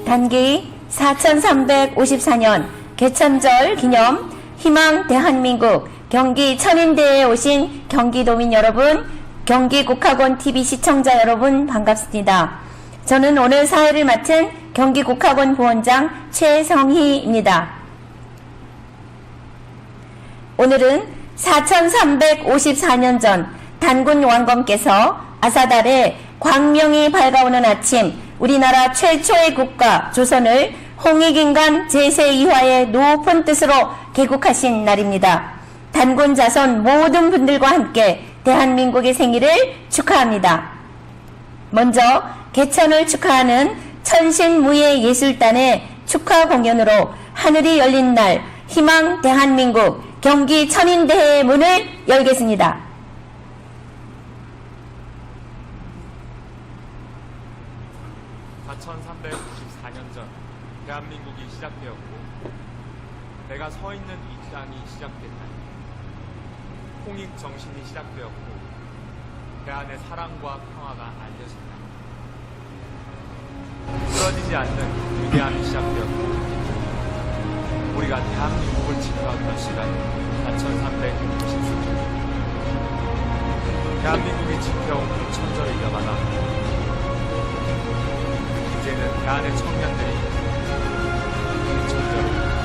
단기 4354년 개천절 기념 희망 대한민국 경기 천인대에 오신 경기도민 여러분, 경기국학원 TV 시청자 여러분 반갑습니다. 저는 오늘 사회를 맡은 경기국학원 부원장 최성희입니다. 오늘은 4354년 전 단군 왕검께서 아사달에 광명이 밝아오는 아침 우리나라 최초의 국가 조선을 홍익인간 제2화의 높은 뜻으로 개국하신 날입니다. 단군 자손 모든 분들과 함께 대한민국의 생일을 축하합니다. 먼저 개천을 축하하는 천신무예예술단의 축하 공연으로 하늘이 열린 날 희망 대한민국 경기 천인대회의 문을 열겠습니다. (4394년) 전 대한민국이 시작되었고 내가 서 있는 이 땅이 시작된 날 홍익 정신이 시작되었고 대한의 사랑과 평화가 알려진 날 쓰러지지 않는 위대함이 시작되었고 우리가 대한민국을 지켜왔던 시간 4394년 대한민국이 지켜온 그 천절을 이어받아 이제는 대한의 청년들이 이 천절을 이어간다.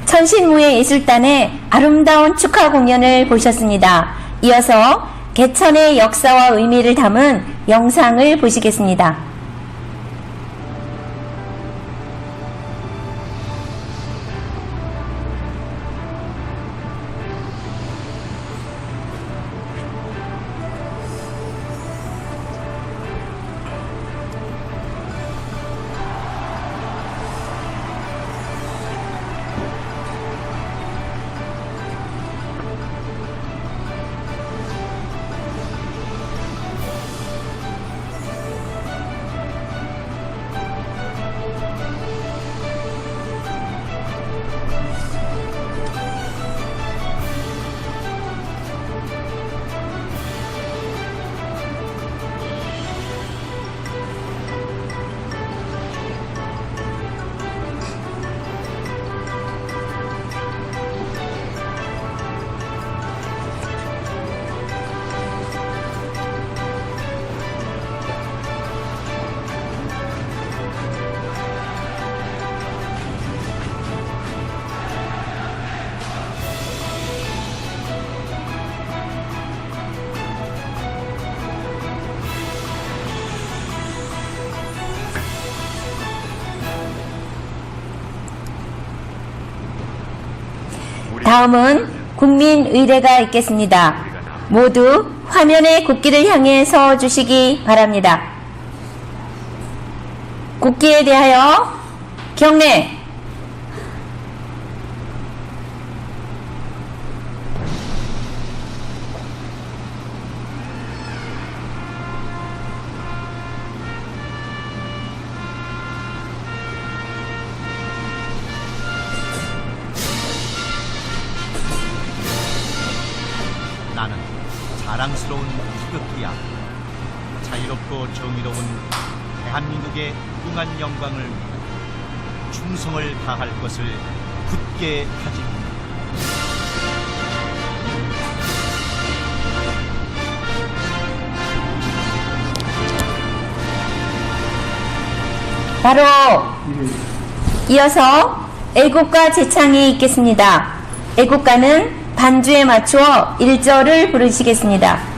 천신무예예술단의 아름다운 축하 공연을 보셨습니다. 이어서 개천의 역사와 의미를 담은 영상을 보시겠습니다. 다음은 국민의례가 있겠습니다. 모두 화면의 국기를 향해 서 주시기 바랍니다. 국기에 대하여 경례. 나는 자랑스러운 태극기야. 자유롭고 정의로운 대한민국의 무궁한 영광을 위해 충성을 다할 것을 굳게 다짐한다. 바로 이어서 애국가 제창이 있겠습니다. 애국가는 반주에 맞추어 1절을 부르시겠습니다.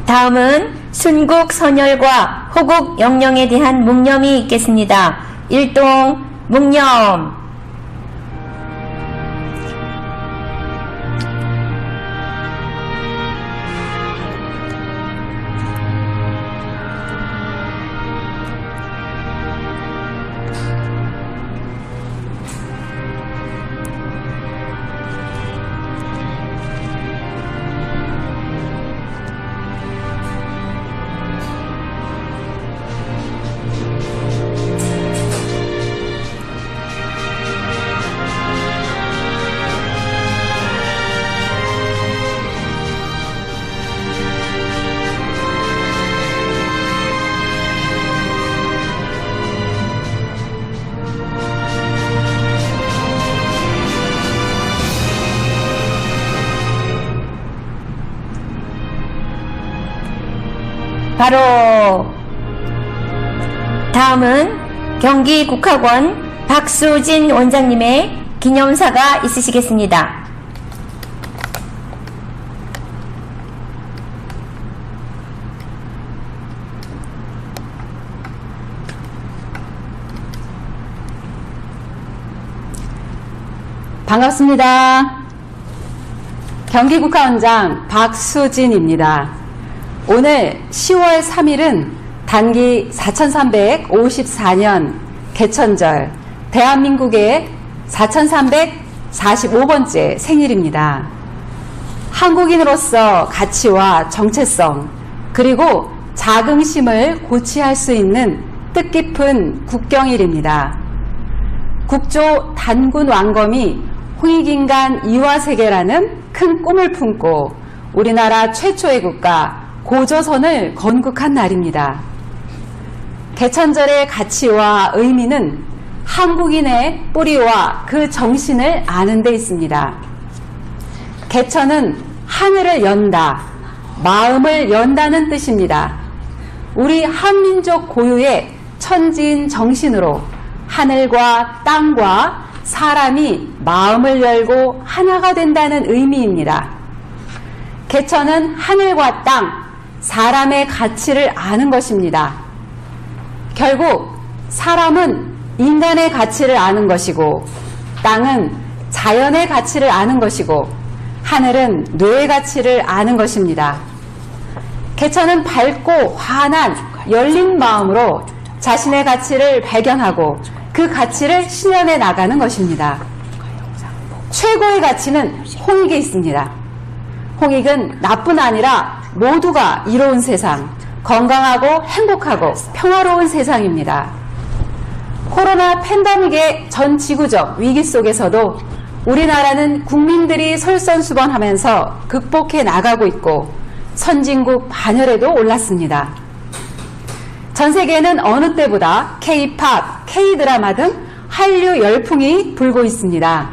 다음은 순국 선열과 호국 영령에 대한 묵념이 있겠습니다. 일동 묵념. 바로 다음은 경기국학원 박수진 원장님의 기념사가 있으시겠습니다. 반갑습니다. 경기국학원장 박수진입니다. 오늘 10월 3일은 단기 4354년 개천절, 대한민국의 4345번째 생일입니다. 한국인으로서 가치와 정체성, 그리고 자긍심을 고취할 수 있는 뜻깊은 국경일입니다. 국조 단군 왕검이 홍익인간 이화세계라는 큰 꿈을 품고 우리나라 최초의 국가 고조선을 건국한 날입니다. 개천절의 가치와 의미는 한국인의 뿌리와 그 정신을 아는 데 있습니다. 개천은 하늘을 연다, 마음을 연다는 뜻입니다. 우리 한민족 고유의 천지인 정신으로 하늘과 땅과 사람이 마음을 열고 하나가 된다는 의미입니다. 개천은 하늘과 땅, 사람의 가치를 아는 것입니다. 결국 사람은 인간의 가치를 아는 것이고, 땅은 자연의 가치를 아는 것이고, 하늘은 뇌의 가치를 아는 것입니다. 개천은 밝고 환한 열린 마음으로 자신의 가치를 발견하고 그 가치를 실현해 나가는 것입니다. 최고의 가치는 홍익에 있습니다. 홍익은 나뿐 아니라 모두가 이로운 세상, 건강하고 행복하고 평화로운 세상입니다. 코로나 팬데믹의 전 지구적 위기 속에서도 우리나라는 국민들이 솔선수범하면서 극복해 나가고 있고 선진국 반열에도 올랐습니다. 전 세계는 어느 때보다 K-팝, K-드라마 등 한류 열풍이 불고 있습니다.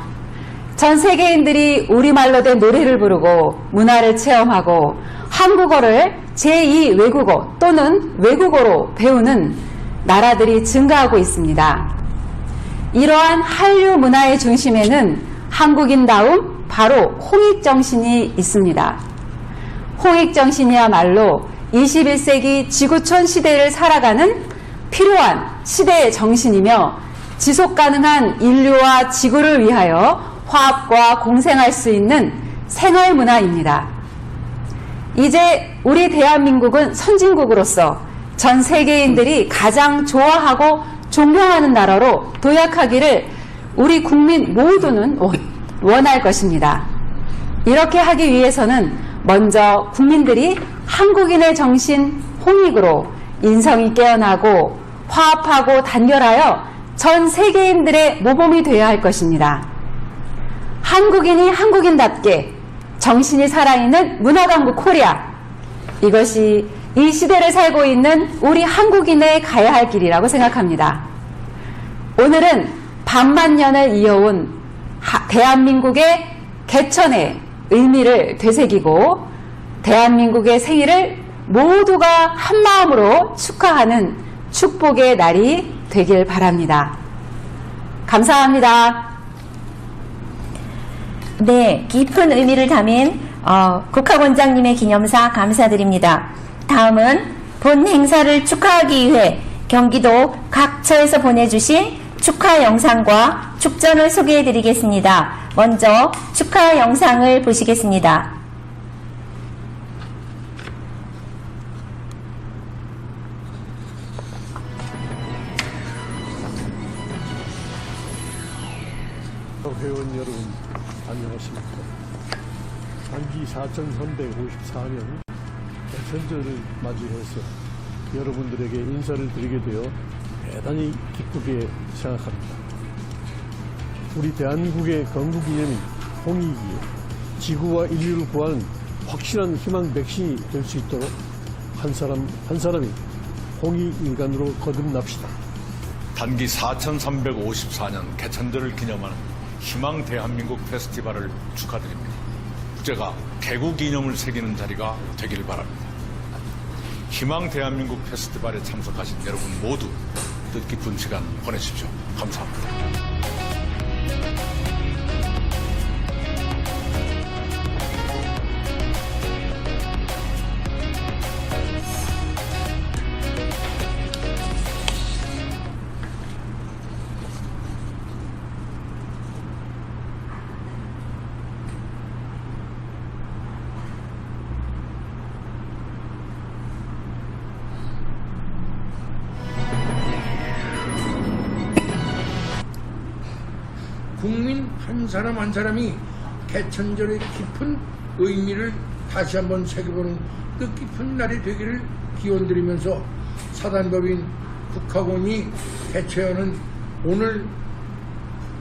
전 세계인들이 우리말로 된 노래를 부르고 문화를 체험하고 한국어를 제2 외국어 또는 외국어로 배우는 나라들이 증가하고 있습니다. 이러한 한류 문화의 중심에는 한국인다움 바로 홍익정신이 있습니다. 홍익정신이야말로 21세기 지구촌 시대를 살아가는 필요한 시대의 정신이며 지속가능한 인류와 지구를 위하여 화합과 공생할 수 있는 생활문화입니다. 이제 우리 대한민국은 선진국으로서 전 세계인들이 가장 좋아하고 존경하는 나라로 도약하기를 우리 국민 모두는 원할 것입니다. 이렇게 하기 위해서는 먼저 국민들이 한국인의 정신 홍익으로 인성이 깨어나고 화합하고 단결하여 전 세계인들의 모범이 되어야 할 것입니다. 한국인이 한국인답게 정신이 살아있는 문화강국 코리아, 이것이 이 시대를 살고 있는 우리 한국인의 가야 할 길이라고 생각합니다. 오늘은 반만년을 이어온 대한민국의 개천의 의미를 되새기고 대한민국의 생일을 모두가 한마음으로 축하하는 축복의 날이 되길 바랍니다. 감사합니다. 네, 깊은 의미를 담은 국학원장님의 기념사 감사드립니다. 다음은 본 행사를 축하하기 위해 경기도 각처에서 보내주신 축하 영상과 축전을 소개해드리겠습니다. 먼저 축하 영상을 보시겠습니다. 회원 여러분 안녕하십니까. 단기 4354년 개천절을 맞이해서 여러분들에게 인사를 드리게 되어 대단히 기쁘게 생각합니다. 우리 대한민국의 건국기념인 홍익이 지구와 인류를 구하는 확실한 희망 백신이 될 수 있도록 한 사람 한 사람이 홍익인간으로 거듭납시다. 단기 4354년 개천절을 기념하는 희망 대한민국 페스티벌을 축하드립니다. 주제가 개국 기념을 새기는 자리가 되길 바랍니다. 희망 대한민국 페스티벌에 참석하신 여러분 모두 뜻깊은 시간 보내십시오. 감사합니다. 국민 한 사람 한 사람이 개천절의 깊은 의미를 다시 한번 새겨보는 뜻깊은 날이 되기를 기원드리면서 사단법인 국학원이 개최하는 오늘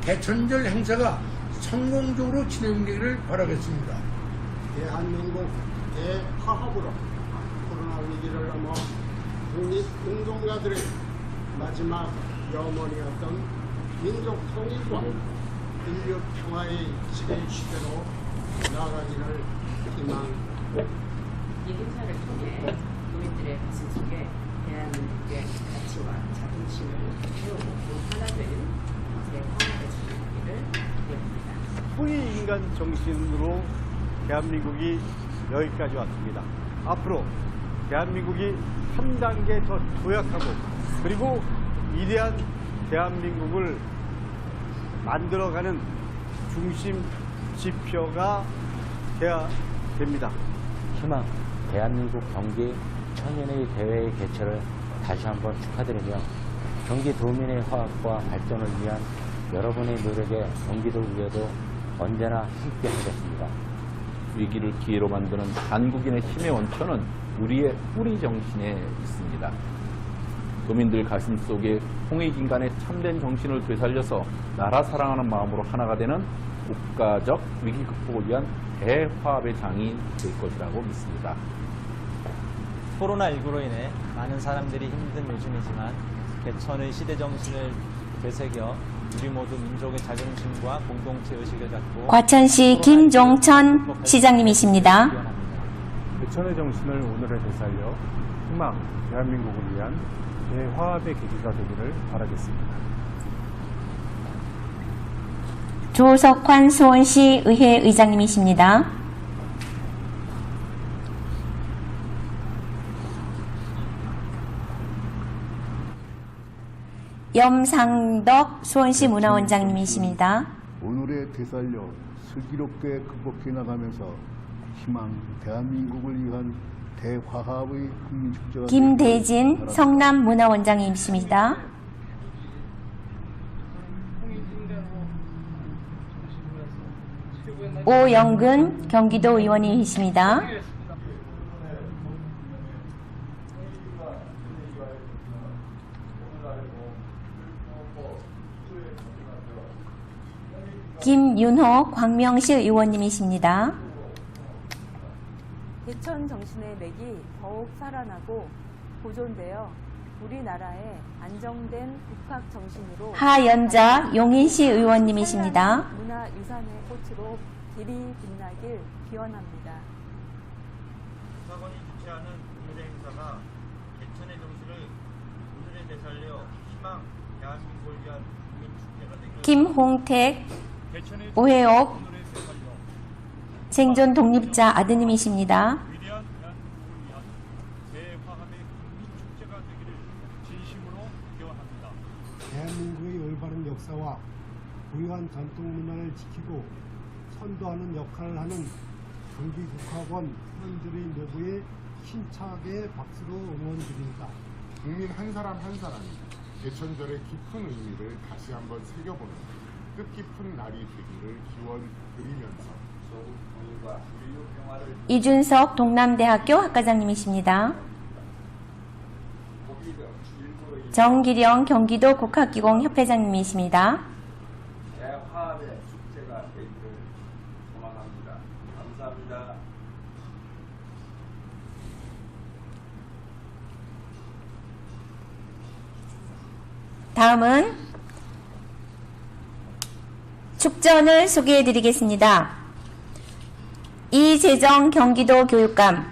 개천절 행사가 성공적으로 진행되기를 바라겠습니다. 대한민국 대화합으로 코로나 위기를 넘어 국립 운동가들의 마지막 염원이었던 민족 통일과 인류 평화의 지대 시대로 나아가기를 희망합니다. 이 행사를 통해 국민들의 가슴 속에 대한민국의 가치와 자긍심을 세우고 하나 되는 대화가 진행하기를 기대합니다. 홍익인간 정신으로 대한민국이 여기까지 왔습니다. 앞으로 대한민국이 3단계 더 도약하고 그리고 위대한 대한민국을 만들어가는 중심 지표가 돼야 됩니다. 희망 대한민국 경기 천년의 대회의 개최를 다시 한번 축하드리며 경기 도민의 화합과 발전을 위한 여러분의 노력에 경기도의회도 언제나 함께 하겠습니다. 위기를 기회로 만드는 한국인의 힘의 원천은 우리의 뿌리 정신에 있습니다. 도민들 가슴 속에 홍익인간의 참된 정신을 되살려서 나라 사랑하는 마음으로 하나가 되는 국가적 위기 극복을 위한 대화합의 장이 될 것이라고 믿습니다. 코로나19로 인해 많은 사람들이 힘든 요즘이지만 개천의 시대 정신을 되새겨 우리 모두 민족의 자긍심과 공동체 의식을 갖고 과천시 김종천 시장님이십니다. 개천의 정신을 오늘에 되살려 희망 대한민국을 위한 대화합의 계기가 되기를 바라겠습니다. 조석환 수원시 의회 의장님이십니다. 염상덕 수원시 문화원장님이십니다. 오늘에 되살려 슬기롭게 극복해 나가면서 희망 대한민국을 위한 대화합의 국민축제가 김대진 성남 문화원장님이십니다. 오영근 경기도 의원님이십니다. 김윤호 광명시 의원님이십니다. 개천 정신의 맥이 더욱 살아나고 보존되어 우리나라의 안정된 국학 정신으로 하연자 용인시 의원님이십니다. 문화유산의 꽃으로 길이 빛나길 기원합니다. 국학원이 주최하는 오늘의 행사가 개천의 정신을 오늘에 되살려 희망 대한민국을 위한 국민축제가 되기를 김홍택 오해옥 생존 독립자 아드님이십니다. 위대한 대한민국을 위한 대화합의 국민축제가 되기를 진심으로 기원합니다. 대한민국의 올바른 역사와 고유한 전통 문화를 지키고 선도하는 역할을 하는 경기국학원 회원들의 모두에 힘차게 박수로 응원드립니다. 국민 한 사람 한 사람이 개천절의 깊은 의미를 다시 한번 새겨보는 뜻깊은 날이 되기를 기원드리면서 이준석 동남대학교 학과장님이십니다. 정기령 경기도 국학기공협회장님이십니다. 대화합의 축제가 되기를 소망합니다. 감사합니다. 다음은 축전을 소개해 드리겠습니다. 이재정 경기도 교육감,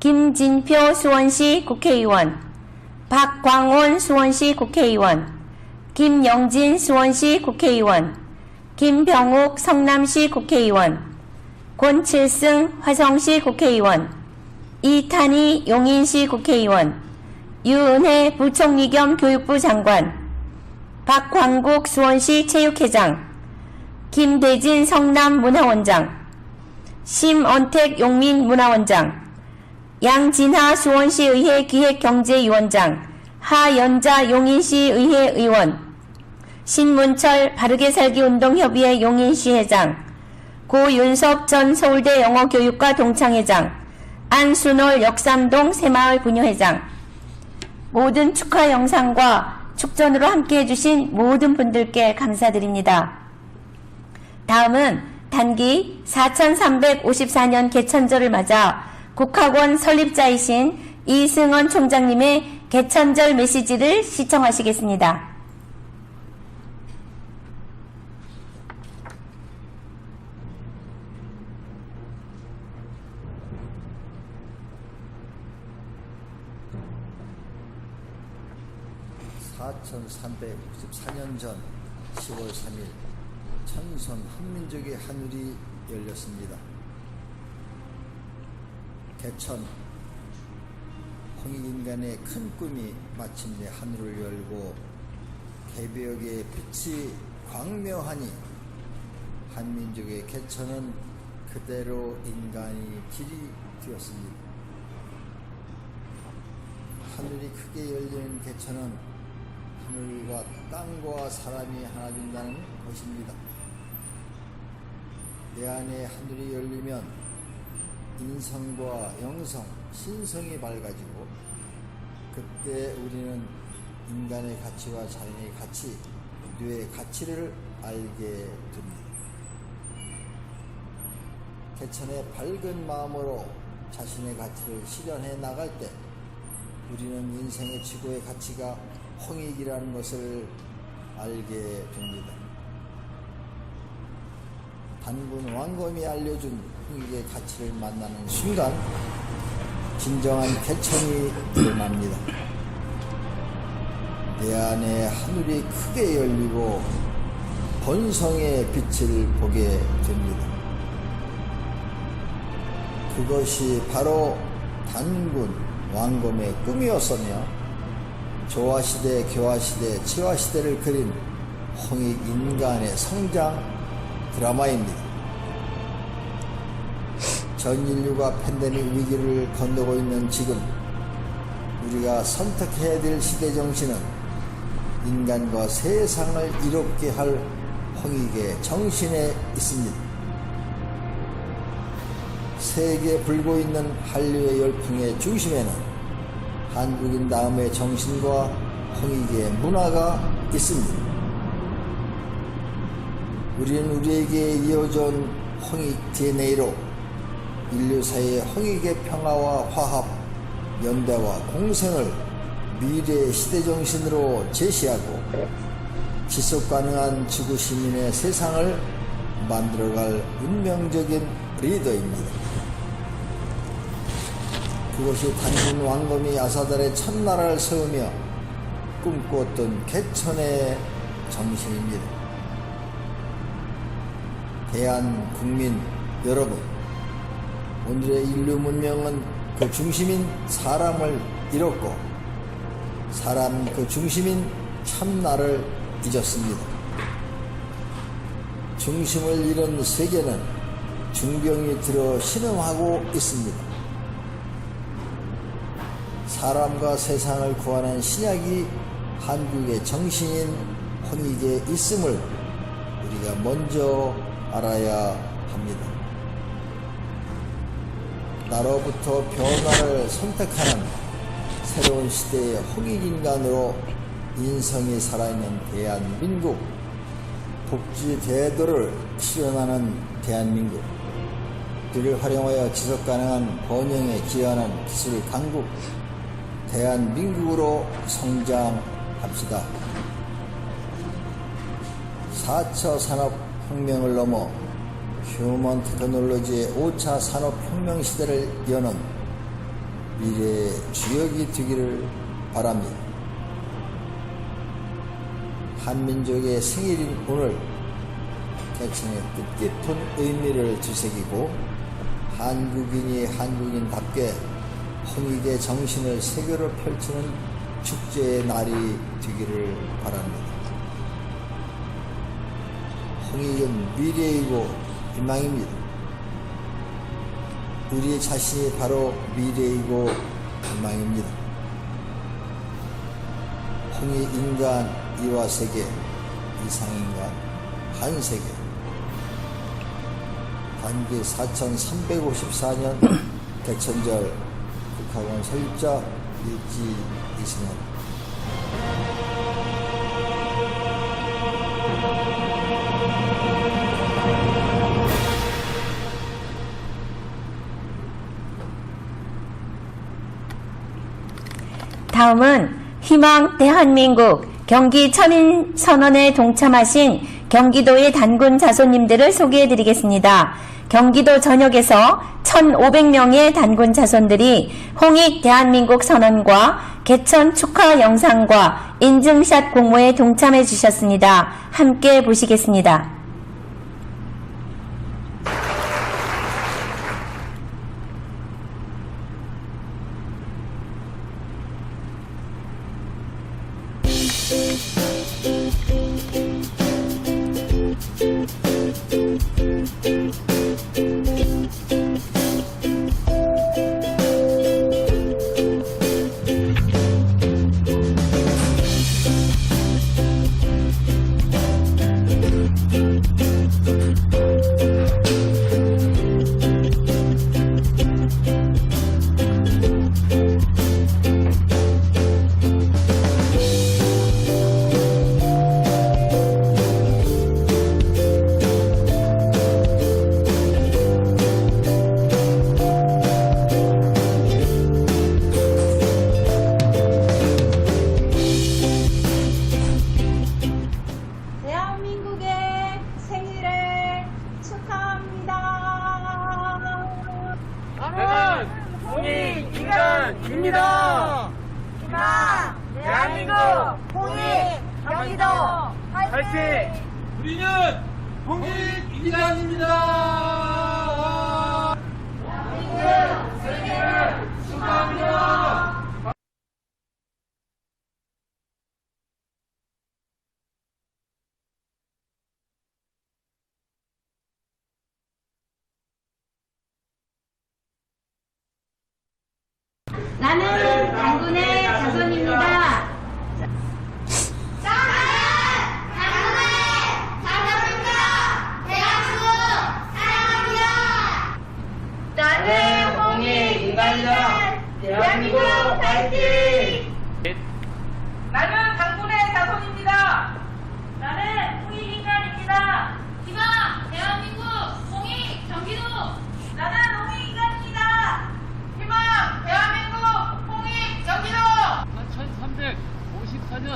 김진표 수원시 국회의원, 박광온 수원시 국회의원, 김영진 수원시 국회의원, 김병욱 성남시 국회의원, 권칠승 화성시 국회의원, 이탄희 용인시 국회의원, 유은혜 부총리 겸 교육부 장관, 박광국 수원시 체육회장, 김대진 성남 문화원장, 심언택 용민 문화원장, 양진하 수원시의회 기획경제위원장, 하연자 용인시 의회 의원, 신문철 바르게살기운동협의회 용인시 회장, 고윤섭 전 서울대 영어교육과 동창회장, 안순월 역삼동 새마을 분유회장, 모든 축하 영상과 축전으로 함께해 주신 모든 분들께 감사드립니다. 다음은 단기 4354년 개천절을 맞아 국학원 설립자이신 이승원 총장님의 개천절 메시지를 시청하시겠습니다. (4364년) 전 10월 3일 천선 한민족의 하늘이 열렸습니다. 개천, 홍익인간의 큰 꿈이 마침내 하늘을 열고 개벽의 빛이 광명하니 한민족의 개천은 그대로 인간이 길이 되었습니다. 하늘이 크게 열리는 개천은 하늘과 땅과 사람이 하나 된다는 것입니다. 내 안에 하늘이 열리면 인성과 영성, 신성이 밝아지고 그때 우리는 인간의 가치와 자연의 가치, 뇌의 가치를 알게 됩니다. 개천의 밝은 마음으로 자신의 가치를 실현해 나갈 때 우리는 인생의 최고의 가치가 홍익이라는 것을 알게 됩니다. 단군 왕검이 알려준 홍익의 가치를 만나는 순간 진정한 개천이 일어납니다. 내 안에 하늘이 크게 열리고 본성의 빛을 보게 됩니다. 그것이 바로 단군 왕검의 꿈이었으며 조화시대, 교화시대, 치화시대를 그린 홍익 인간의 성장 드라마입니다. 전 인류가 팬데믹 위기를 건너고 있는 지금 우리가 선택해야 될 시대 정신은 인간과 세상을 이롭게 할 홍익의 정신에 있습니다. 세계에 불고 있는 한류의 열풍의 중심에는 한국인 다음의 정신과 홍익의 문화가 있습니다. 우리는 우리에게 이어져온 홍익 DNA로 인류 사이의 홍익의 평화와 화합, 연대와 공생을 미래의 시대정신으로 제시하고 지속가능한 지구 시민의 세상을 만들어갈 운명적인 리더입니다. 그것이 단군 왕검이 아사달의 첫나라를 세우며 꿈꾸었던 개천의 정신입니다. 대한국민 여러분, 오늘의 인류 문명은 그 중심인 사람을 잃었고 사람 그 중심인 참나를 잊었습니다. 중심을 잃은 세계는 중병이 들어 신음하고 있습니다. 사람과 세상을 구하는 신약이 한국의 정신인 홍익에 있음을 우리가 먼저 알아야 합니다. 나로부터 변화를 선택하는 새로운 시대의 홍익인간으로 인성이 살아있는 대한민국, 복지 대도를 실현하는 대한민국, 이를 활용하여 지속가능한 번영에 기여하는 기술 강국 대한민국으로 성장합시다. 4차 산업혁명을 넘어 휴먼 테크놀로지의 5차 산업혁명 시대를 여는 미래의 주역이 되기를 바랍니다. 한민족의 생일인 오늘 개천의 뜻깊은 의미를 되새기고 한국인이 한국인답게 홍익의 정신을 세계로 펼치는 축제의 날이 되기를 바랍니다. 홍익은 미래이고 희망입니다. 우리 자신이 바로 미래이고 희망입니다. 홍익 인간 이화 세계, 이상인간 한 세계. 단기 4354년 개천절 국학원 설립자 일지 이승원. 다음은 희망 대한민국 경기 천인 선언에 동참하신 경기도의 단군 자손님들을 소개해드리겠습니다. 경기도 전역에서 1,500명의 단군 자손들이 홍익 대한민국 선언과 개천 축하 영상과 인증샷 공모에 동참해 주셨습니다. 함께 보시겠습니다. 입니다. 희망, 대한민국, 홍익, 경기도, 화이팅! 우리는 홍익인간입니다. 대한민국 세계를 축하합니다. 나는 당군의 자손입니다. 나는 홍익 인간이다. 대한민국 파이팅! 나는 당군의 자손입니다. 나는 홍익 인간입니다. 희망 대한민국 홍익 경기도. 나는 홍익 인간입니다. 희망 대한민국 홍익 경기도. 4354년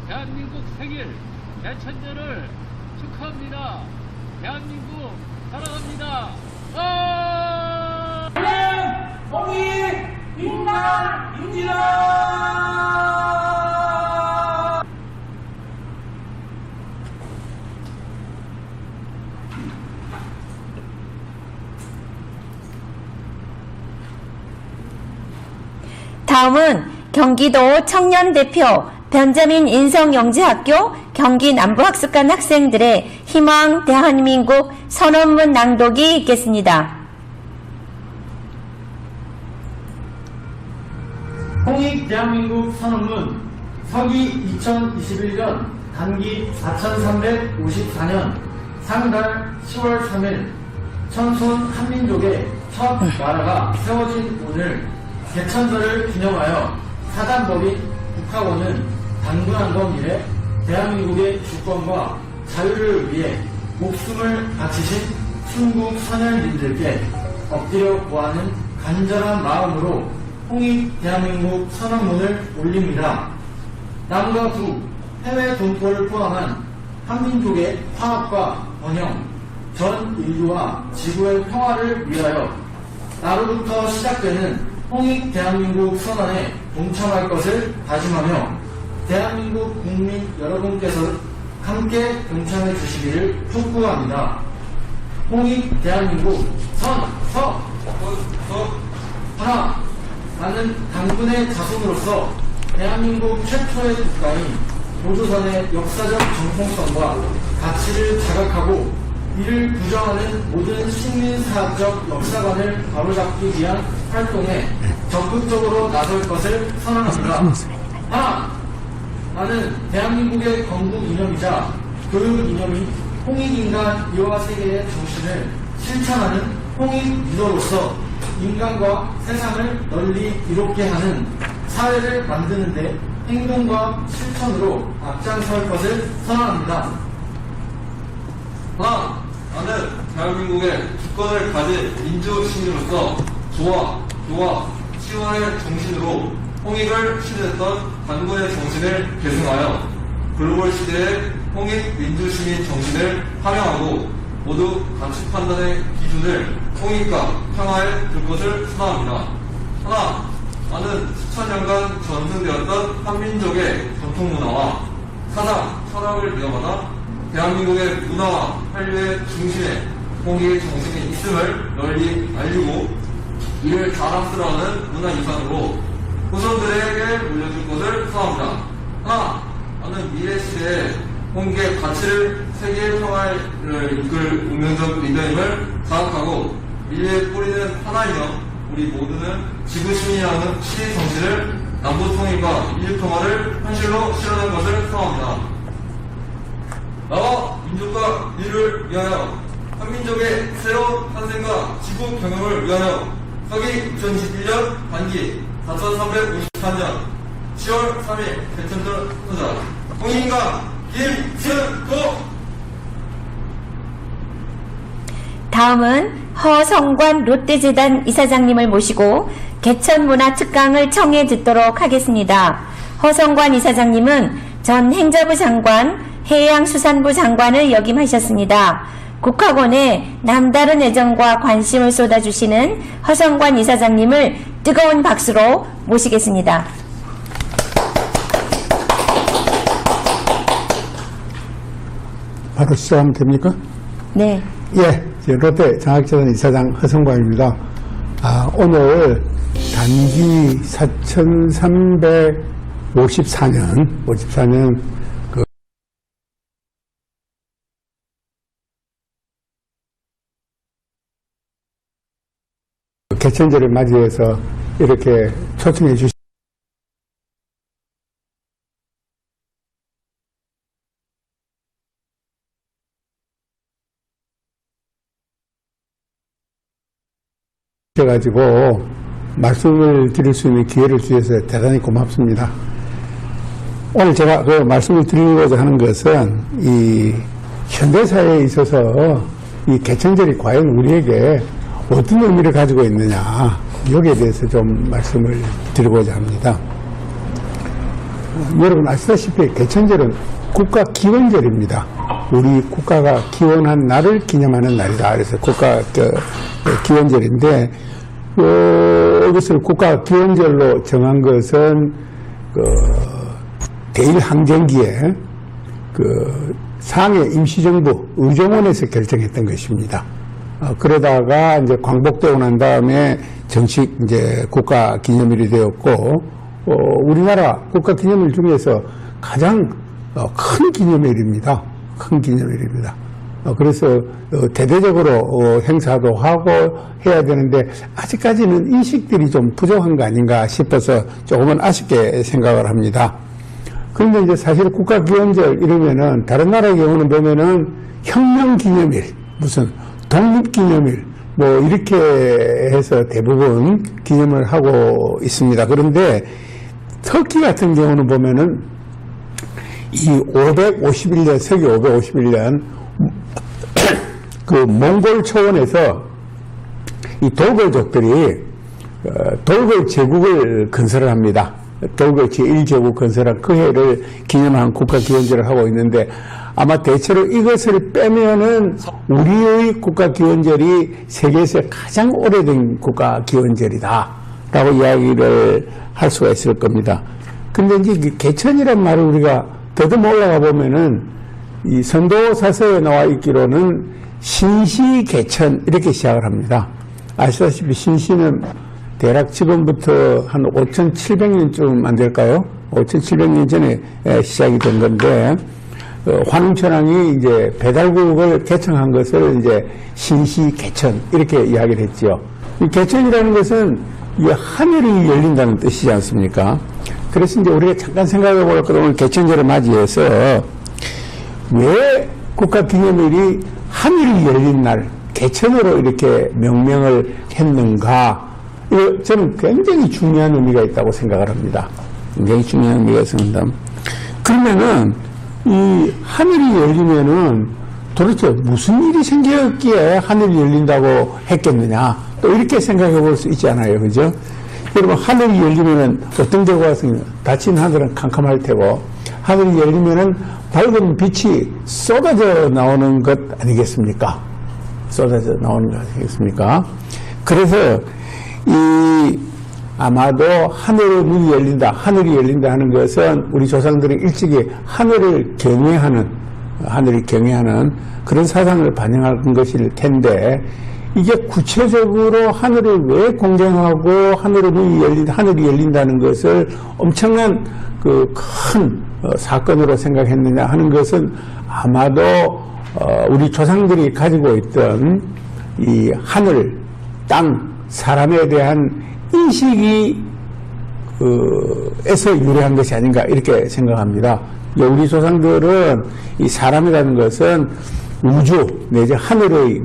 대한민국 생일 개천절을 축하합니다. 대한민국 사랑합니다. 홍익 인간입니다. 다음은 경기도 청년대표 변자민 인성영재학교 경기남부학습관 학생들의 희망 대한민국 선언문 낭독이 있겠습니다. 홍익 대한민국 선언문 서기 2021년 단기 4354년 상달 10월 3일 천손 한민족의 첫 나라가 세워진 오늘 개천절을 기념하여 사단법인 국학원은 단군한건 이래 대한민국의 주권과 자유를 위해 목숨을 바치신 순국 선열님들께 엎드려 구하는 간절한 마음으로 홍익 대한민국 선언문을 올립니다. 남과 북, 해외 동포를 포함한 한민족의 화합과 번영, 전 인류와 지구의 평화를 위하여 나로부터 시작되는 홍익 대한민국 선언에 동참할 것을 다짐하며 대한민국 국민 여러분께서 함께 동참해 주시기를 촉구합니다. 홍익 대한민국 하나, 나는 당군의 자손으로서 대한민국 최초의 국가인 조조선의 역사적 정통성과 가치를 자각하고 이를 부정하는 모든 식민사학적 역사관을 바로잡기 위한 활동에 적극적으로 나설 것을 선언합니다. 하나, 나는 대한민국의 건국 이념이자 교육 이념인 홍익인간 이화 세계의 정신을 실천하는 홍익 리더로서 인간과 세상을 널리 이롭게 하는 사회를 만드는 데 행동과 실천으로 앞장설 것을 선언합니다. 하나, 나는 대한민국의 주권을 가진 민주시민으로서 조화, 교화, 치유의 정신으로 홍익을 실현했던 단군의 정신을 계승하여 글로벌 시대의 홍익 민주시민 정신을 함양하고 모두 가치 판단의 기준을 홍익과 평화에 둘 것을 선언합니다. 하나, 나는 수천 년간 전승되었던 한민족의 전통문화와 사상, 철학을 이어받아 대한민국의 문화와 한류의 중심에 홍익의 정신이 있음을 널리 알리고 이를 자랑스러워하는 문화유산으로 후손들에게 물려줄 것을 선언합니다. 하나, 나는 미래 시대에 홍익의 가치를 세계의 평화를 이끌 운명적 리더임을 자각하고 인류의 뿌리는 하나이며 우리 모두는 지구시민이라는 시의 정신을 남북통일과 인류통화를 현실로 실현하는 것을 선언합니다. 나와 민족과 인류를 위하여 한민족의 새로운 탄생과 지구 경영을 위하여 서기 2021년 단기 4354년 10월 3일 개천절 소자 홍익인간 김승도. 다음은 허성관 롯데재단 이사장님을 모시고 개천문화특강을 청해 듣도록 하겠습니다. 허성관 이사장님은 전 행자부 장관, 해양수산부 장관을 역임하셨습니다. 국학원에 남다른 애정과 관심을 쏟아주시는 허성관 이사장님을 뜨거운 박수로 모시겠습니다. 바로 시작하면 됩니까? 네. 예, 롯데 장학재단 이사장 허성광입니다. 오늘 단기 4354년 개천절을 맞이해서 이렇게 초청해 주시 가지고 말씀을 드릴 수 있는 기회를 주셔서 대단히 고맙습니다. 오늘 제가 그 말씀을 드리고자 하는 것은 이 현대사회에 있어서 이 개천절이 과연 우리에게 어떤 의미를 가지고 있느냐, 여기에 대해서 좀 말씀을 드리고자 합니다. 여러분 아시다시피 개천절은 국가 기원절입니다. 우리 국가가 기원한 날을 기념하는 날이다. 그래서 국가 기원절인데, 이것을 국가 기원절로 정한 것은 대일 항쟁기에 상해 임시정부 의정원에서 결정했던 것입니다. 그러다가 이제 광복되고 난 다음에 정식 이제 국가 기념일이 되었고, 우리나라 국가 기념일 중에서 가장 큰 기념일입니다. 큰 기념일입니다. 그래서 대대적으로 행사도 하고 해야 되는데 아직까지는 인식들이 좀 부족한 거 아닌가 싶어서 조금은 아쉽게 생각을 합니다. 그런데 이제 사실 국가기원절 이러면은 다른 나라의 경우는 보면은 혁명기념일, 무슨 독립기념일 뭐 이렇게 해서 대부분 기념을 하고 있습니다. 그런데 터키 같은 경우는 보면은 이 551년, 서기 551년 그 몽골 초원에서 이 돌골족들이 돌골 제국을 건설을 합니다. 돌골 제1제국 건설한 그 해를 기념한 국가기원절을 하고 있는데, 아마 대체로 이것을 빼면은 우리의 국가기원절이 세계에서 가장 오래된 국가기원절이다 라고 이야기를 할 수가 있을 겁니다. 근데 이제 개천이란 말을 우리가 더듬어 올라가 보면은 이 선도사서에 나와 있기로는 신시개천 이렇게 시작을 합니다. 아시다시피 신시는 대략 지금부터 한 5,700년쯤 안 될까요? 5,700년 전에 시작이 된 건데, 환웅천왕이 이제 배달국을 개청한 것을 이제 신시개천 이렇게 이야기를 했지요. 이 개천이라는 것은 이 하늘이 열린다는 뜻이지 않습니까? 그래서 이제 우리가 잠깐 생각해 볼 것, 오늘 개천절을 맞이해서 왜 국가기념일이 하늘이 열린 날, 개천으로 이렇게 명명을 했는가? 이거 저는 굉장히 중요한 의미가 있다고 생각을 합니다. 굉장히 중요한 의미가 있습니다. 그러면은 이 하늘이 열리면은 도대체 무슨 일이 생겼기에 하늘이 열린다고 했겠느냐? 또 이렇게 생각해 볼 수 있지 않아요, 그죠? 여러분, 하늘이 열리면은 어떤 경우가 생겨요? 닫힌 하늘은 캄캄할 테고, 하늘이 열리면은 밝은 빛이 쏟아져 나오는 것 아니겠습니까? 쏟아져 나오는 것 아니겠습니까? 그래서 아마도 하늘의 문이 열린다, 하늘이 열린다 하는 것은 우리 조상들이 일찍이 하늘을 경외하는 그런 사상을 반영한 것일 텐데, 이게 구체적으로 하늘을 왜 공경하고 하늘이 열린다는 것을 엄청난 큰 사건으로 생각했느냐 하는 것은 아마도 우리 조상들이 가지고 있던 이 하늘, 땅, 사람에 대한 인식이 에서 유래한 것이 아닌가 이렇게 생각합니다. 우리 조상들은 이 사람이라는 것은 우주 내지 하늘의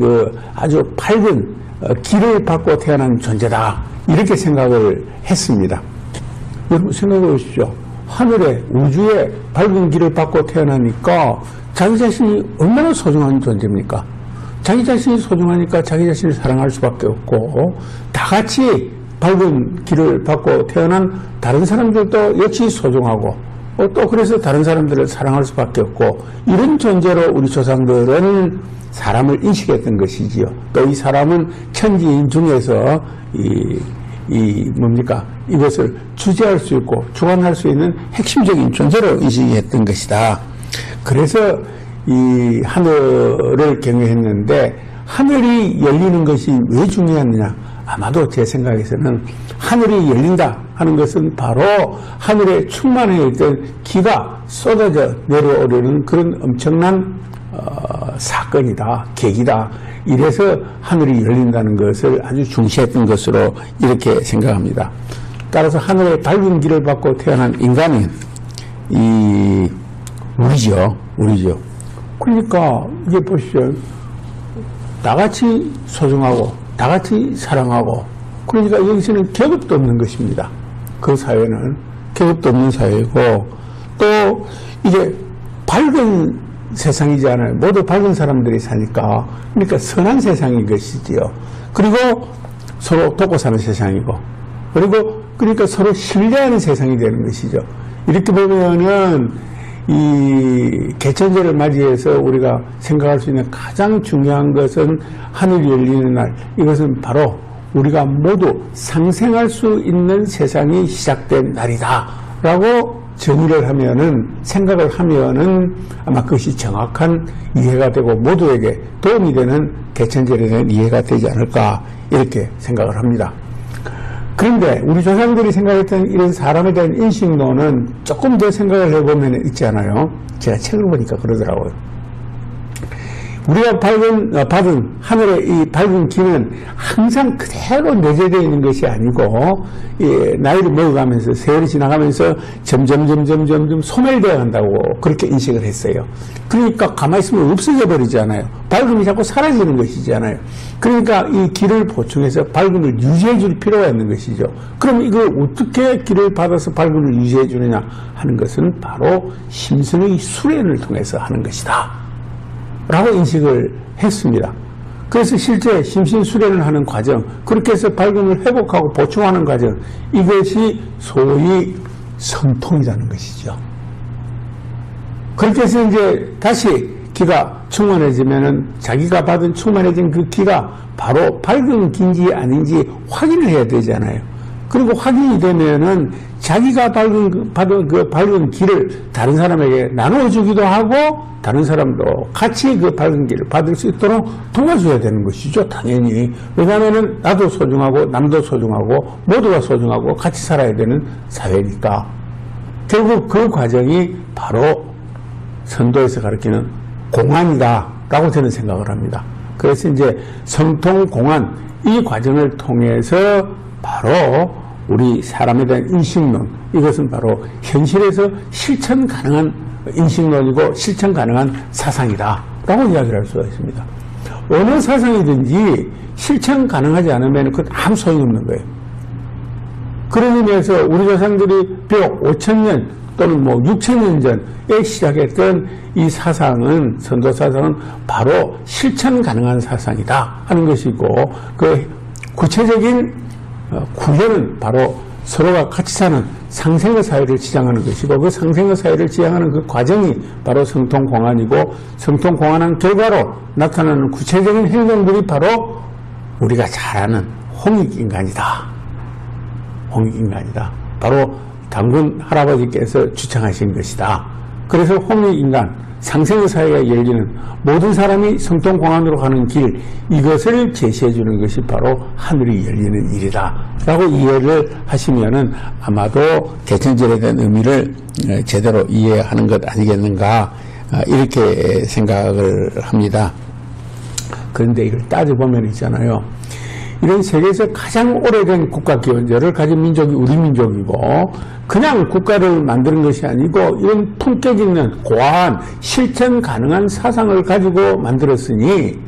아주 밝은 길을 받고 태어난 존재다 이렇게 생각을 했습니다. 여러분 생각해 보십시오. 하늘에 우주에 밝은 길을 받고 태어나니까 자기 자신이 얼마나 소중한 존재입니까? 자기 자신이 소중하니까 자기 자신을 사랑할 수밖에 없고, 다 같이 밝은 길을 받고 태어난 다른 사람들도 역시 소중하고, 또 그래서 다른 사람들을 사랑할 수밖에 없고 이런 존재로 우리 조상들은 사람을 인식했던 것이지요. 또 이 사람은 천지인 중에서 이것을 주재할 수 있고 주관할 수 있는 핵심적인 존재로 인식했던 것이다. 그래서 이 하늘을 경외했는데 하늘이 열리는 것이 왜 중요하느냐? 아마도 제 생각에서는 하늘이 열린다 하는 것은 바로 하늘에 충만해 있던 기가 쏟아져 내려오려는 그런 엄청난 사건이다, 계기다. 이래서 하늘이 열린다는 것을 아주 중시했던 것으로 이렇게 생각합니다. 따라서 하늘의 밝은 길을 받고 태어난 인간은 우리죠. 그러니까 이게 보십시오. 나같이 소중하고 나같이 사랑하고 그러니까 여기서는 계급도 없는 것입니다. 그 사회는 계급도 없는 사회이고 또 이게 밝은 세상이잖아요. 모두 밝은 사람들이 사니까 그러니까 선한 세상인 것이지요. 그리고 서로 돕고 사는 세상이고 그러니까 서로 신뢰하는 세상이 되는 것이죠. 이렇게 보면은 이 개천절을 맞이해서 우리가 생각할 수 있는 가장 중요한 것은 하늘이 열리는 날. 이것은 바로 우리가 모두 상생할 수 있는 세상이 시작된 날이다 라고 정의를 하면은, 생각을 하면은 아마 그것이 정확한 이해가 되고 모두에게 도움이 되는 개천절에 대한 이해가 되지 않을까 이렇게 생각을 합니다. 그런데 우리 조상들이 생각했던 이런 사람에 대한 인식론은 조금 더 생각을 해보면 있지 않아요? 제가 책을 보니까 그러더라고요. 우리가 받은 하늘의 이 밝은 기는 항상 그대로 내재되어 있는 것이 아니고, 나이를 먹어가면서, 세월이 지나가면서 점점 소멸되어 간다고 그렇게 인식을 했어요. 그러니까 가만히 있으면 없어져 버리잖아요. 밝음이 자꾸 사라지는 것이잖아요. 그러니까 이 길을 보충해서 밝음을 유지해 줄 필요가 있는 것이죠. 그럼 이걸 어떻게 길을 받아서 밝음을 유지해 주느냐 하는 것은 바로 심신의 수련을 통해서 하는 것이다 라고 인식을 했습니다. 그래서 실제 심신수련을 하는 과정, 그렇게 해서 밝음을 회복하고 보충하는 과정, 이것이 소위 성통이라는 것이죠. 그렇게 해서 이제 다시 기가 충만해지면은 자기가 받은 충만해진 그 기가 바로 밝은 기인지 아닌지 확인을 해야 되잖아요. 그리고 확인이 되면은 자기가 받은 그 밝은 길을 다른 사람에게 나눠주기도 하고 다른 사람도 같이 그 밝은 길을 받을 수 있도록 도와줘야 되는 것이죠. 당연히. 왜냐하면은 나도 소중하고 남도 소중하고 모두가 소중하고 같이 살아야 되는 사회니까. 결국 그 과정이 바로 선도에서 가르치는 공안이다 라고 저는 생각을 합니다. 그래서 이제 성통공안, 이 과정을 통해서 바로 우리 사람에 대한 인식론, 이것은 바로 현실에서 실천 가능한 인식론이고 실천 가능한 사상이다 라고 이야기를 할 수가 있습니다. 어느 사상이든지 실천 가능하지 않으면 그건 아무 소용이 없는 거예요. 그런 의미에서 우리 조상들이 비록 5,000년 또는 6,000년 전에 시작했던 이 사상은, 선도 사상은 바로 실천 가능한 사상이다 하는 것이고, 그 구체적인 구현은 바로 서로가 같이 사는 상생의 사회를 지향하는 것이고, 그 상생의 사회를 지향하는 그 과정이 바로 성통공안이고, 성통공안한 결과로 나타나는 구체적인 행동들이 바로 우리가 잘 아는 홍익인간이다. 홍익인간이다. 바로 당군 할아버지께서 주창하신 것이다. 그래서 홍익인간, 상생의 사회가 열리는 모든 사람이 성통공안으로 가는 길, 이것을 제시해 주는 것이 바로 하늘이 열리는 일이다 라고 이해를 하시면은 아마도 개천절에 대한 의미를 제대로 이해하는 것 아니겠는가, 이렇게 생각을 합니다. 그런데 이걸 따져보면 있잖아요, 이런 세계에서 가장 오래된 국가기원절을 가진 민족이 우리 민족이고, 그냥 국가를 만드는 것이 아니고 이런 품격 있는 고안, 실천 가능한 사상을 가지고 만들었으니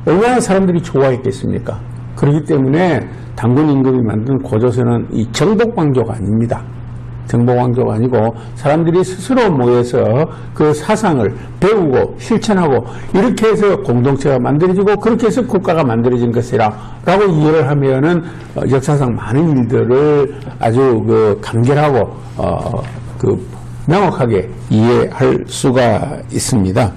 얼마나 사람들이 좋아했겠습니까? 그렇기 때문에 당군 임금이 만든 고조선은 이 정복왕조가 아닙니다. 정복왕조가 아니고 사람들이 스스로 모여서 그 사상을 배우고 실천하고 이렇게 해서 공동체가 만들어지고 그렇게 해서 국가가 만들어진 것이라 라고 이해를 하면은 역사상 많은 일들을 아주 간결하고 명확하게 이해할 수가 있습니다.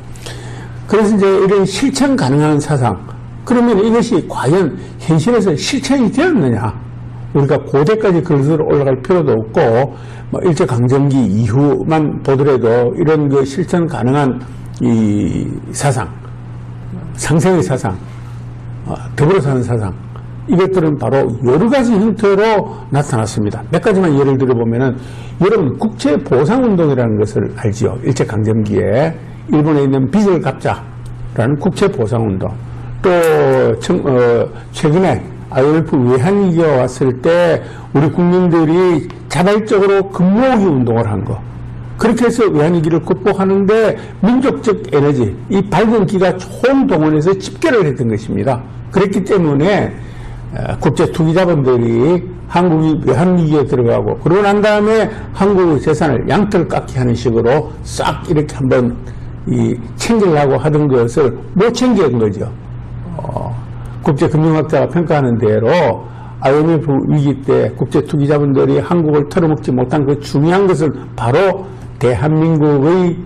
그래서 이제 이런 실천 가능한 사상, 그러면 이것이 과연 현실에서 실천이 되었느냐? 우리가 고대까지 그것으로 올라갈 필요도 없고, 뭐 일제강점기 이후만 보더라도 이런 그 실천 가능한 이 사상, 상생의 사상, 더불어 사는 사상, 이것들은 바로 여러 가지 형태로 나타났습니다. 몇 가지만 예를 들어보면은, 여러분 국제보상운동이라는 것을 알지요. 일제강점기에 일본에 있는 빚을 갚자라는 국제보상운동, 또 최근에 IMF 외환위기가 왔을 때 우리 국민들이 자발적으로 금모으기 운동을 한 거, 그렇게 해서 외환위기를 극복하는데 민족적 에너지, 이 밝은 기가 총동원해서 집결을 했던 것입니다. 그랬기 때문에 국제 투기자본들이 한국이 외환위기에 들어가고, 그러고 난 다음에 한국의 재산을 양털 깎기 하는 식으로 싹 이렇게 한번 챙기려고 하던 것을 못 챙긴 거죠. 국제금융학자가 평가하는 대로 IMF 위기 때 국제투기자본들이 한국을 털어먹지 못한 그 중요한 것은 바로 대한민국의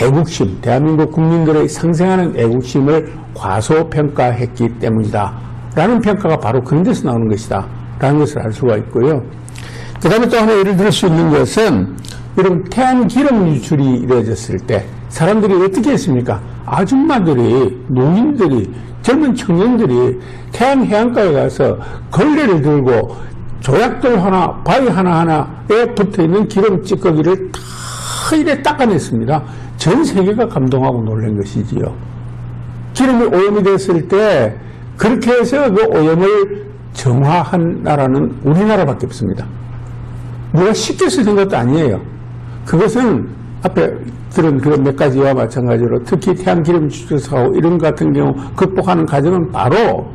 애국심, 대한민국 국민들의 상생하는 애국심을 과소평가했기 때문이다 라는 평가가 바로 그런 데서 나오는 것이다 라는 것을 알 수가 있고요. 그 다음에 또 하나 예를 들 수 있는 것은, 여러분 태안기름 유출이 이루어졌을 때 사람들이 어떻게 했습니까? 아줌마들이, 노인들이, 젊은 청년들이 태안 해안가에 가서 걸레를 들고 조약돌 하나, 바위 하나하나에 붙어있는 기름 찌꺼기를 다 이래 닦아냈습니다. 전 세계가 감동하고 놀란 것이지요. 기름이 오염이 됐을 때 그렇게 해서 그 오염을 정화한 나라는 우리나라밖에 없습니다. 누가 쉽게 쓰는 것도 아니에요. 그것은 앞에 들은 그런 몇 가지와 마찬가지로 특히 태양기름 추출사고 이런 같은 경우 극복하는 과정은 바로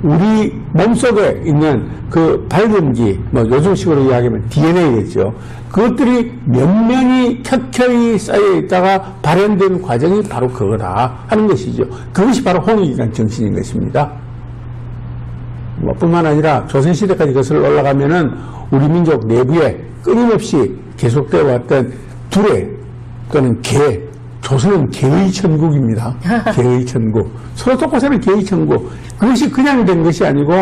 우리 몸속에 있는 그 발균기, 뭐 요즘식으로 이야기하면 DNA겠죠. 그것들이 면면이 켜켜이 쌓여 있다가 발현된 과정이 바로 그거다 하는 것이죠. 그것이 바로 홍익이라는 정신인 것입니다. 뭐 뿐만 아니라 조선시대까지 거슬러 올라가면은 우리 민족 내부에 끊임없이 계속되어 왔던 두레 또는 개, 조선은 개의 천국입니다. 개의 천국. 서로 똑같이 사는 개의 천국. 그것이 그냥 된 것이 아니고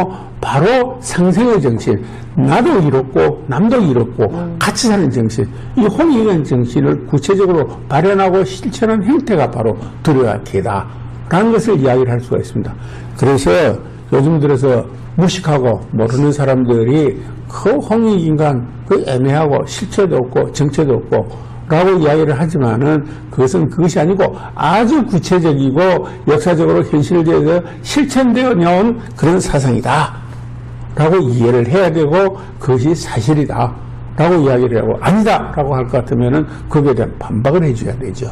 바로 상생의 정신. 나도 이롭고 남도 이롭고 같이 사는 정신. 이 홍익이라는 정신을 구체적으로 발현하고 실천한 형태가 바로 두레와 개다 라는 것을 이야기를 할 수가 있습니다. 그래서 요즘 들어서 무식하고 모르는 사람들이 그 홍익인간 그 애매하고 실체도 없고 정체도 없고 라고 이야기를 하지만은 그것은 그것이 아니고 아주 구체적이고 역사적으로 현실에서 실천되어 나온 그런 사상이다 라고 이해를 해야 되고, 그것이 사실이다 라고 이야기를 하고, 아니다 라고 할 것 같으면은 거기에 대한 반박을 해줘야 되죠.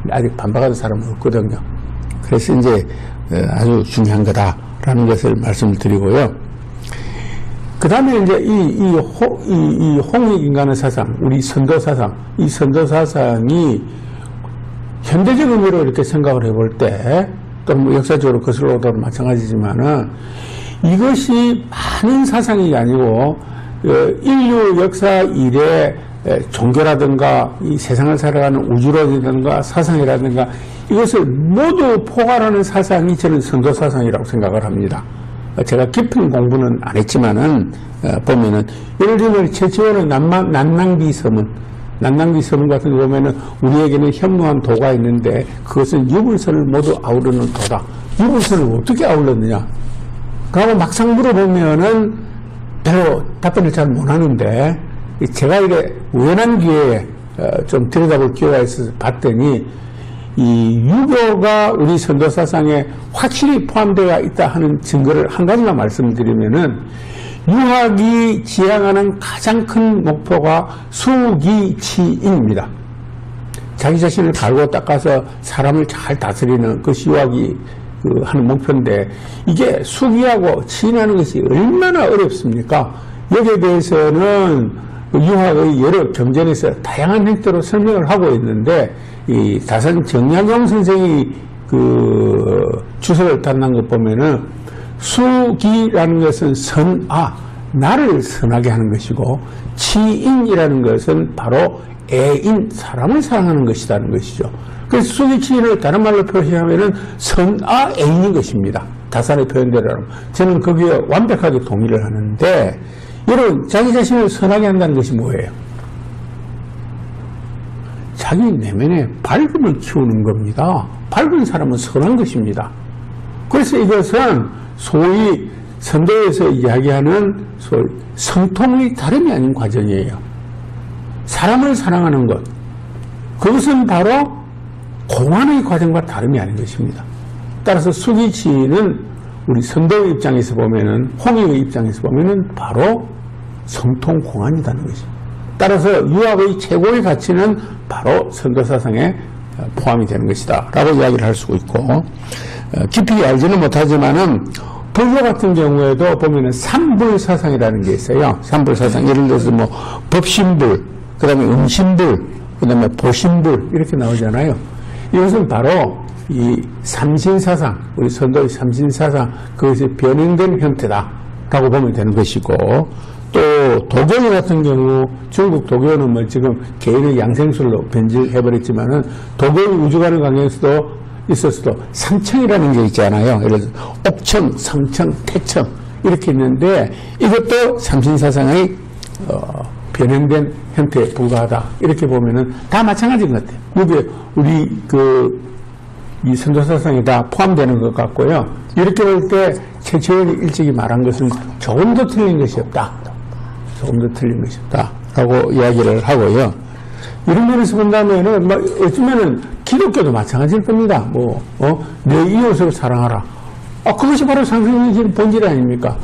아직 반박하는 사람은 없거든요. 그래서 이제 아주 중요한 거다라는 것을 말씀을 드리고요. 그 다음에 이제 이 홍익인간의 사상, 우리 선도사상, 이 선도사상이 현대적 의미로 이렇게 생각을 해볼 때, 또 뭐 역사적으로 거슬러 오더라도 마찬가지지만은, 이것이 많은 사상이 아니고, 인류 역사 이래 종교라든가, 이 세상을 살아가는 우주론이라든가, 사상이라든가, 이것을 모두 포괄하는 사상이 저는 선도사상이라고 생각을 합니다. 제가 깊은 공부는 안 했지만은, 보면은, 예를 들면, 최초의 난낭비 서문 같은 거 보면은, 우리에게는 현무한 도가 있는데, 그것은 유불선을 모두 아우르는 도다. 유불선을 어떻게 아울렀느냐? 그러고 막상 물어보면은, 별로 답변을 잘 못하는데, 제가 이게 우연한 기회에 좀 들여다볼 기회가 있어서 봤더니, 이 유교가 우리 선도사상에 확실히 포함되어 있다 하는 증거를 한 가지만 말씀드리면은, 유학이 지향하는 가장 큰 목표가 수기치인입니다. 자기 자신을 갈고 닦아서 사람을 잘 다스리는 것이 유학이 하는 목표인데, 이게 수기하고 치인하는 것이 얼마나 어렵습니까? 여기에 대해서는 유학의 여러 경전에서 다양한 형태로 설명을 하고 있는데, 이 다산 정약용 선생이 주석을担난 것 보면은, 수기라는 것은 나를 선하게 하는 것이고, 치인이라는 것은 바로 애인 사람을 사랑하는 것이라는 것이죠. 그래서 수기치를 다른 말로 표현하면은 선아 애인인 것입니다. 다산의 표현대로 저는 거기에 완벽하게 동의를 하는데, 여러분 자기 자신을 선하게 한다는 것이 뭐예요? 자기 내면에 밝음을 키우는 겁니다. 밝은 사람은 선한 것입니다. 그래서 이것은 소위 선도에서 이야기하는 소위 성통의 다름이 아닌 과정이에요. 사람을 사랑하는 것, 그것은 바로 공안의 과정과 다름이 아닌 것입니다. 따라서 수기치는 우리 선도의 입장에서 보면은, 홍익의 입장에서 보면은 바로 성통 공안이라는 것입니다. 따라서 유학의 최고의 가치는 바로 선도사상에 포함이 되는 것이다 라고 이야기를 할 수 있고, 깊이 알지는 못하지만은 불교 같은 경우에도 보면은 삼불사상이라는 게 있어요. 삼불사상, 예를 들어서 뭐 법신불, 그 다음에 음신불, 그 다음에 보신불 이렇게 나오잖아요. 이것은 바로 이 삼신사상, 우리 선도의 삼신사상, 그것이 변형된 형태다라고 보면 되는 것이고, 또 도교 같은 경우, 중국 도교는 뭐 지금 개인의 양생술로 변질해버렸지만은 도교의 우주가는 강에서도 있었어도 삼청이라는 게 있잖아요. 예를 들어서 옥청, 성청, 태청 이렇게 있는데, 이것도 삼신사상의 변형된 형태에 불과하다 이렇게 보면은 다 마찬가지인 것 같아요. 이게 우리 이 선도사상에 다 포함되는 것 같고요. 이렇게 볼 때 최초원이 일찍이 말한 것은 조금도 틀린 것이 없다. 조금도 틀린 것이 없다 라고 이야기를 하고요. 이런 면에서 본다면은 어쩌면은 기독교도 마찬가지일 겁니다. 내 이웃을 사랑하라. 그것이 바로 상승의 본질 아닙니까?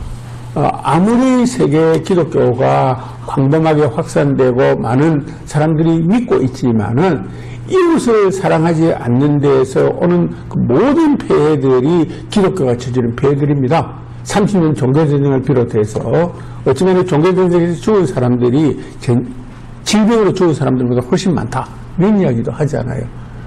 아무리 세계 기독교가 광범하게 확산되고 많은 사람들이 믿고 있지만은 이웃을 사랑하지 않는 데에서 오는 그 모든 폐해들이 기독교가 저지른 폐해들입니다. 30년 종교전쟁을 비롯해서 어쩌면 종교전쟁에서 죽은 사람들이 질병으로 죽은 사람들보다 훨씬 많다 이런 이야기도 하잖아요.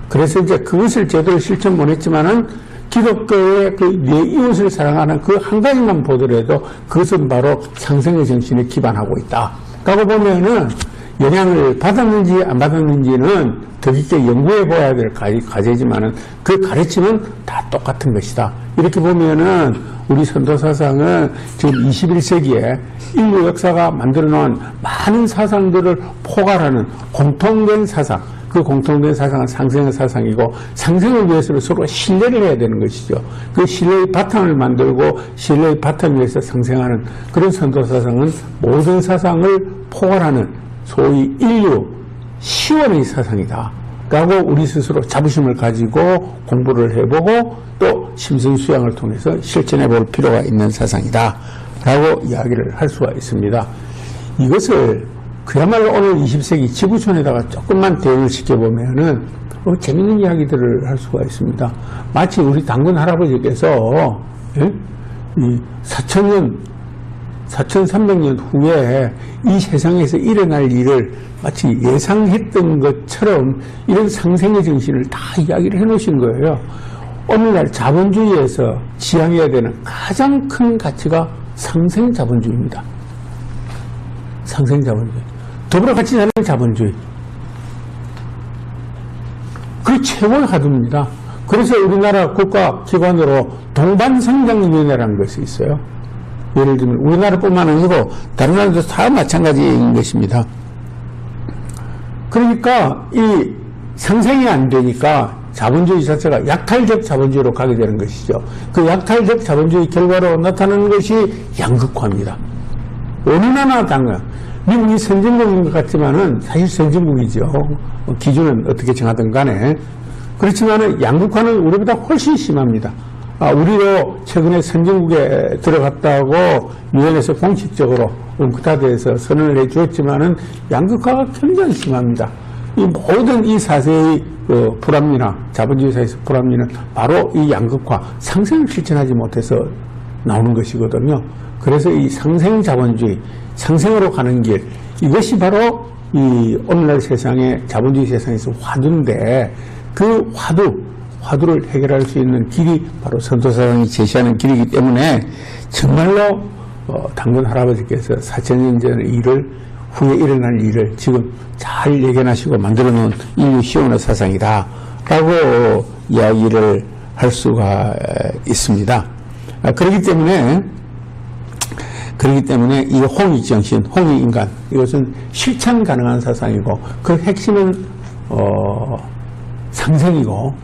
그래서 이제 그것을 제대로 실천 못했지만은 기독교의 내 이웃을 사랑하는 그 한 가지만 보더라도 그것은 바로 상생의 정신에 기반하고 있다 라고 보면은, 영향을 받았는지 안 받았는지는 더 깊게 연구해 봐야 될 과제지만은 그 가르침은 다 똑같은 것이다. 이렇게 보면은 우리 선도사상은 지금 21세기에 인류 역사가 만들어 놓은 많은 사상들을 포괄하는 공통된 사상, 그 공통된 사상은 상생의 사상이고, 상생을 위해서는 서로 신뢰를 해야 되는 것이죠. 그 신뢰의 바탕을 만들고 신뢰의 바탕 위에서 상생하는 그런 선도사상은 모든 사상을 포괄하는 소위 인류 시원의 사상이다 라고 우리 스스로 자부심을 가지고 공부를 해보고 또 심선수양을 통해서 실천해 볼 필요가 있는 사상이다 라고 이야기를 할 수가 있습니다. 이것을 그야말로 오늘 20세기 지구촌에다가 조금만 대응을 시켜보면은 재밌는 이야기들을 할 수가 있습니다. 마치 우리 당군 할아버지께서 이 4,300년 후에 이 세상에서 일어날 일을 마치 예상했던 것처럼 이런 상생의 정신을 다 이야기를 해놓으신 거예요. 오늘날 자본주의에서 지향해야 되는 가장 큰 가치가 상생자본주의입니다. 상생자본주의. 더불어 같이 사는 자본주의. 그게 최고의 화두입니다. 그래서 우리나라 국가기관으로 동반성장위원회라는 것이 있어요. 예를 들면 우리나라뿐만 아니고 다른 나라도 다 마찬가지인 것입니다. 그러니까 이 상생이 안 되니까 자본주의 자체가 약탈적 자본주의로 가게 되는 것이죠. 그 약탈적 자본주의 결과로 나타나는 것이 양극화입니다. 어느 나라나 당연 미국이 선진국인 것 같지만은 사실 선진국이죠. 기준은 어떻게 정하든 간에. 그렇지만은 양극화는 우리보다 훨씬 심합니다. 우리도 최근에 선진국에 들어갔다고 유엔에서 공식적으로 UNCTAD에서 선언을 해주었지만은 양극화가 굉장히 심합니다. 이 모든 이 사세의 불합리나 자본주의 사회에서 불합리는 바로 이 양극화, 상생을 실천하지 못해서 나오는 것이거든요. 그래서 이 상생 자본주의, 상생으로 가는 길, 이것이 바로 이 오늘날 세상의 자본주의 세상에서 화두인데, 그 화두를 해결할 수 있는 길이 바로 선도사상이 제시하는 길이기 때문에 정말로 당군 할아버지께서 4,000년 전의 일을 후에 일어날 일을 지금 잘 예견하시고 만들어 놓은 인류 시온의 사상이다 라고 이야기를 할 수가 있습니다. 그렇기 때문에 이 홍익정신, 홍익인간, 이것은 실천 가능한 사상이고 그 핵심은 상생이고,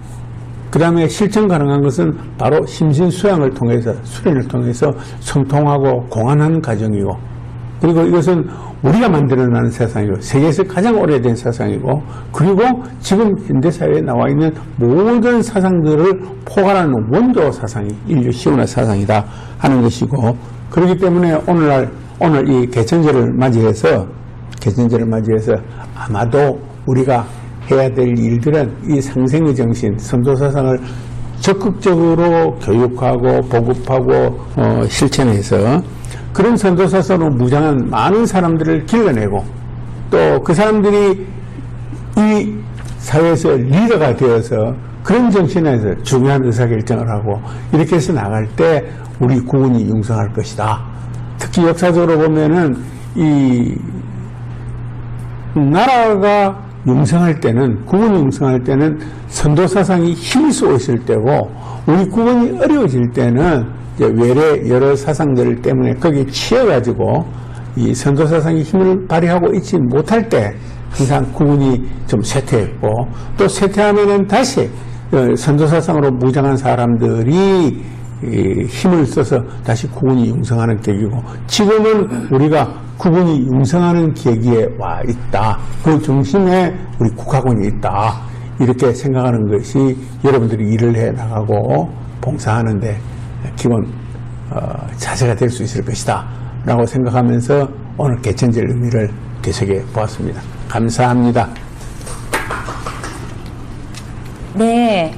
그 다음에 실천 가능한 것은 바로 심신수양을 통해서, 수련을 통해서 성통하고 공안하는 과정이고, 그리고 이것은 우리가 만들어내는 세상이고 세계에서 가장 오래된 세상이고, 그리고 지금 현대사회에 나와 있는 모든 사상들을 포괄하는 원조 사상이 인류 시온의 사상이다 하는 것이고, 그렇기 때문에 오늘 이 개천절을 맞이해서 아마도 우리가 해야 될 일들은 이 상생의 정신, 선도사상을 적극적으로 교육하고 보급하고 실천해서 그런 선도사상으로 무장한 많은 사람들을 길러내고, 또 그 사람들이 이 사회에서 리더가 되어서 그런 정신에서 중요한 의사결정을 하고 이렇게 해서 나갈 때 우리 국군이 융성할 것이다. 특히 역사적으로 보면은 이 나라가 융성할 때는, 국군이 융성할 때는 선도사상이 힘을 쏘고 있을 때고, 우리 국군이 어려워질 때는 이제 외래 여러 사상들 때문에 거기에 치여가지고 이 선도사상이 힘을 발휘하고 있지 못할 때 항상 국군이 좀 쇠퇴했고, 또 쇠퇴하면은 다시 선도사상으로 무장한 사람들이 힘을 써서 다시 국군이 융성하는 계기고, 지금은 우리가 국군이 융성하는 계기에 와 있다. 그 중심에 우리 국가군이 있다. 이렇게 생각하는 것이 여러분들이 일을 해 나가고 봉사하는데 기본 자세가 될 수 있을 것이다 라고 생각하면서 오늘 개천절 의미를 개석해 보았습니다. 감사합니다. 네,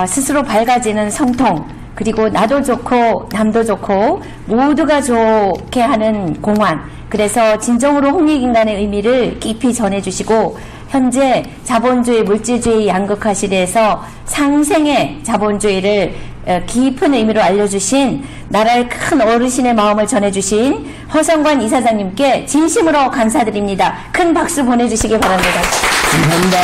스스로 밝아지는 성통, 그리고 나도 좋고 남도 좋고 모두가 좋게 하는 공안, 그래서 진정으로 홍익인간의 의미를 깊이 전해주시고, 현재 자본주의, 물질주의 양극화시대에서 상생의 자본주의를 깊은 의미로 알려주신 나라의 큰 어르신의 마음을 전해주신 허성관 이사장님께 진심으로 감사드립니다. 큰 박수 보내주시기 바랍니다. 감사합니다.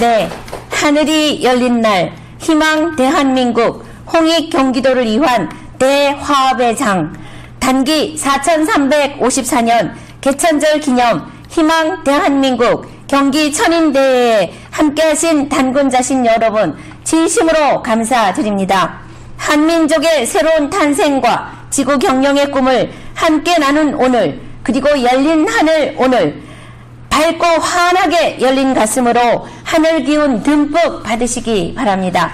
네, 하늘이 열린 날, 희망 대한민국, 홍익 경기도를 위한 대화합의 장, 단기 4354년 개천절 기념 희망 대한민국 경기 천인대회에 함께하신 단군자신 여러분, 진심으로 감사드립니다. 한민족의 새로운 탄생과 지구 경영의 꿈을 함께 나눈 오늘, 그리고 열린 하늘 오늘, 밝고 환하게 열린 가슴으로 하늘 기운 듬뿍 받으시기 바랍니다.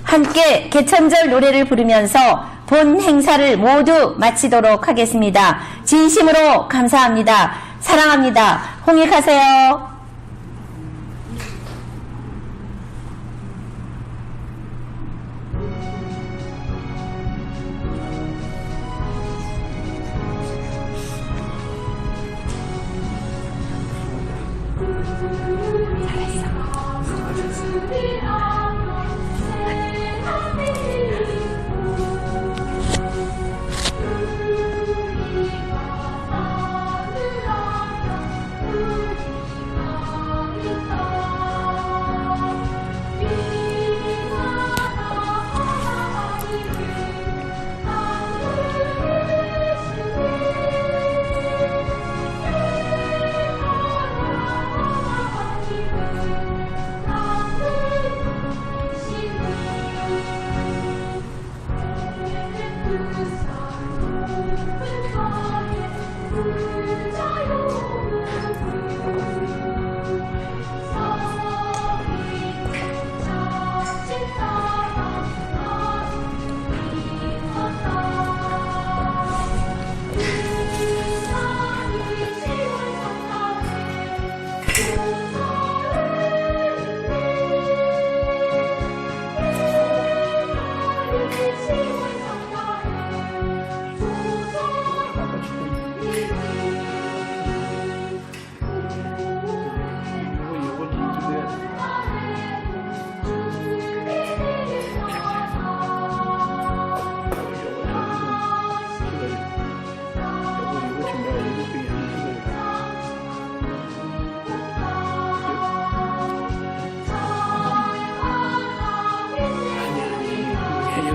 함께 개천절 노래를 부르면서 본 행사를 모두 마치도록 하겠습니다. 진심으로 감사합니다. 사랑합니다. 홍익하세요.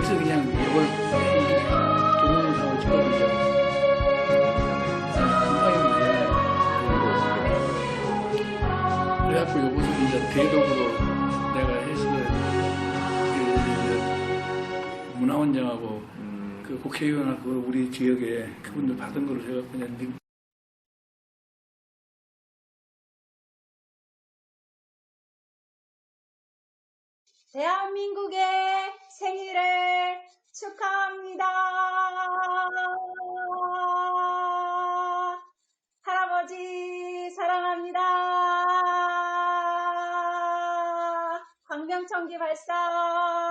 그래서 그냥 이걸 동영상을 찍어보자. 그래갖고 요것을 이제 대독으로 내가 해서 그 문화원장하고 그 국회의원하고 우리 지역에 그분들 받은 거를 제가 그냥 대한민국의 생일을 축하합니다. 할아버지 사랑합니다. 광명청기 발사.